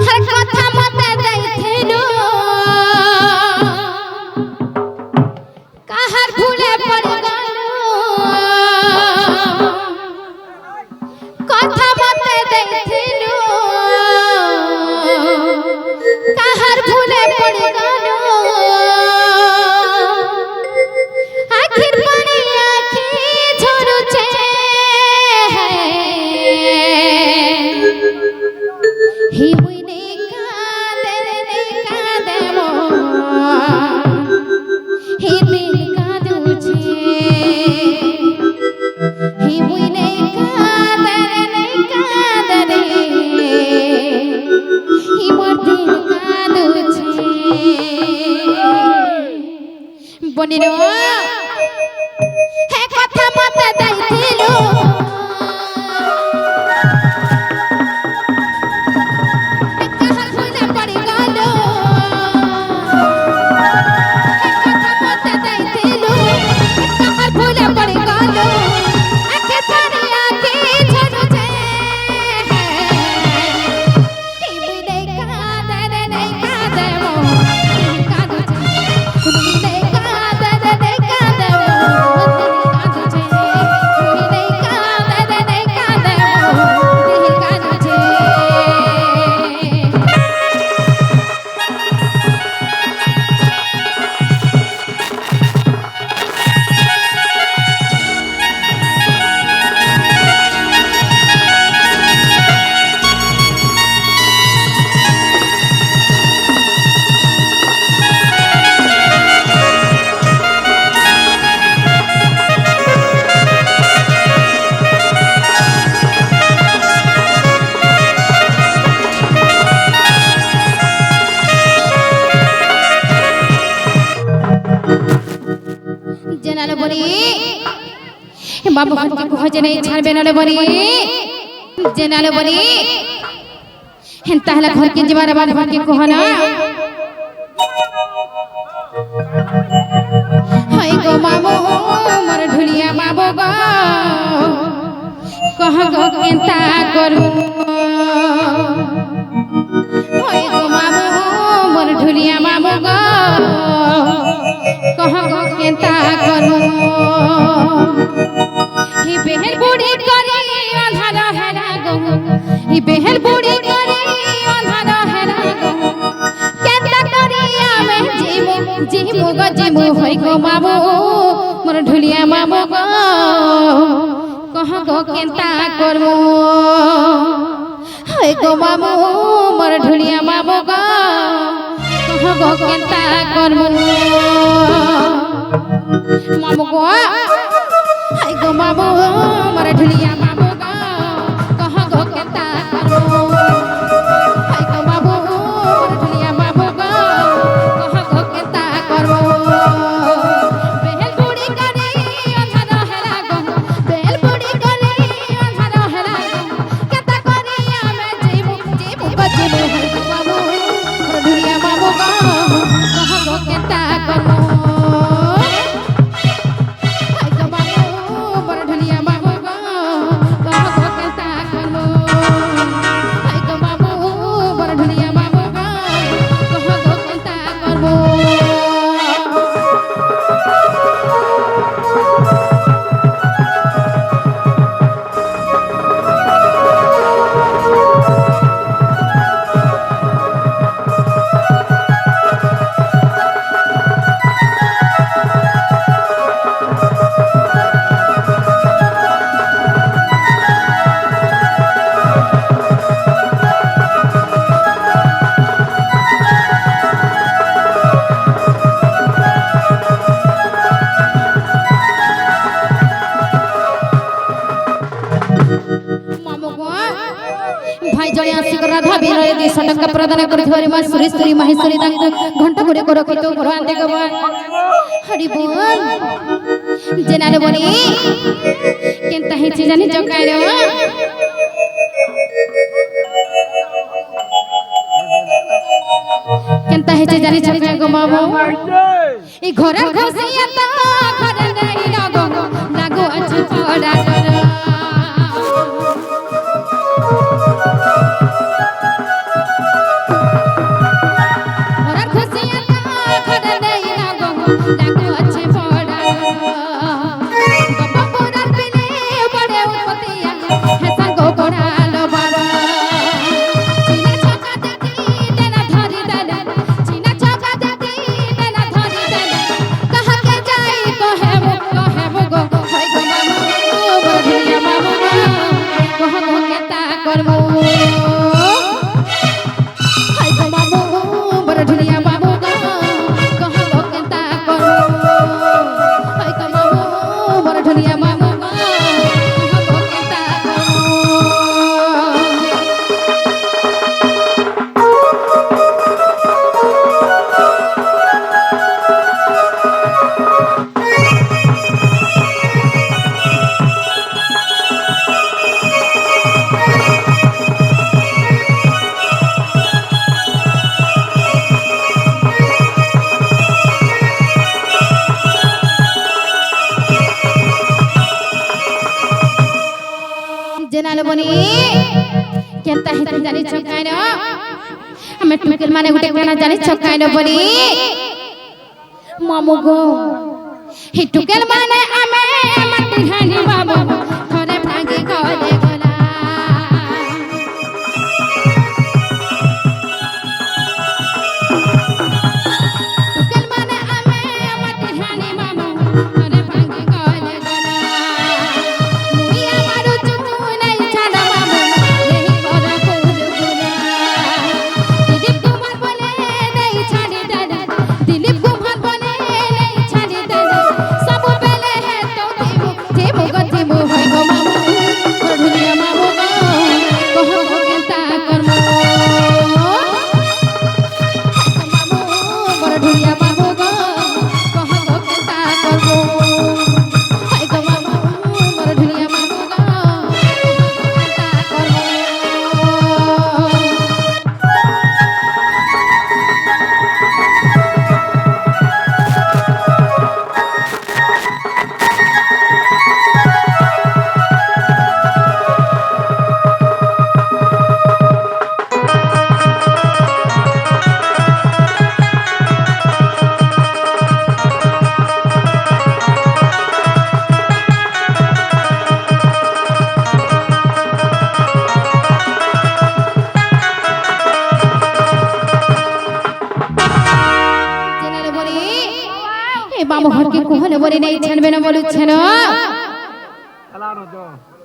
हर कथा मते दैथिलु कहर भूले पड़ गलु कथा मते दैथिलु कहर भूले पड़ गलु आखिर पानी आखी झरुचे ही मुइने कादे मो ही दिल कादुचे ही मुइने कादे रे ही मोर दिल कादुचे बनिरो हे कथा मते दैथिलु बाबू घर के खोजे नहीं छाड़बे नले बनी जेनाले बनी हेन ताहला घर के जबार बाद घर के कहना हाय गो मामो मोर ढुलिया मामो गो कह गो केंता करू हाय गो मामो मोर ढुलिया मामो गो कह गो केंता करू ही बेहर बूढ़ी करी अंधारा हेरा गो ही बेहर बूढ़ी करी अंधारा हेरा गो केंता करी आमे जीमु गो जीमु होई गो मामो मोर ढुलिया मामो गो कह गो केंता करमु होई गो मामो मोर ढुलिया मामो गो कह गो केंता करमु मामो गो हाय गो मामो मोर ढुलिया मामो गो कह गो केंता करमु हाय गो मामो मोर ढुलिया मामो गो कह गो केंता करमु बेल बुड़ी करे अंधारा हेरा गो बेल बुड़ी करे अंधारा हेरा गो केंता करी आमे जीमु गो जीमु हाय गो मामो मोर ढुलिया मामो गो कह गो केंता करमु भाई जड़े आसिक राधा विनय दी सटक प्रदान करथिवारी मा सुरेश्वरी माहेश्वरी दांग घंटा गुडे को रखितो भगवान देख हरि बोल जेनाले बनी केनता हेछि जानि जकाय रे केनता हेछि जानि जकाय गो मामो ई घरे घसिया ता घरे नहीं लागो लागो अछि पड़ा कर জেনাল বনি কেনতা হেতে জানিছ কাইন আমি টুকেল মানে গুটে কেন জানিছ কাইন বনি মামু গো হে টুকেল মানে আমি মাটি হানি বাবু থরে ভাঙি গলে গলা টুকেল মানে আমি মাটি হানি বাবু থরে ভাঙি গলে গলা মুই আমারু চুনাই ছাড়া বাবু এই করা কুলগুলা দিলীপ কুমার বলে দেই ছাড়ি দাদা দিলীপ কুমার বলে দেই ছাড়ি দাদা সব বেলে হে তো দেবো দেবো গো দেবো হয় গো মামু ঢুলিয়া মামু গো কহ গো কেনতা করমু মামু বড় ঢুলিয়া মামু গো কহ গো কেনতা করমু হাই গো মামু বড় ঢুলিয়া মামু গো কেনতা করমু জেনারে বলি এ বাবু ঘরকে কোহলে বলি নেই ছাড়বে না বলুছে না Claro, yo.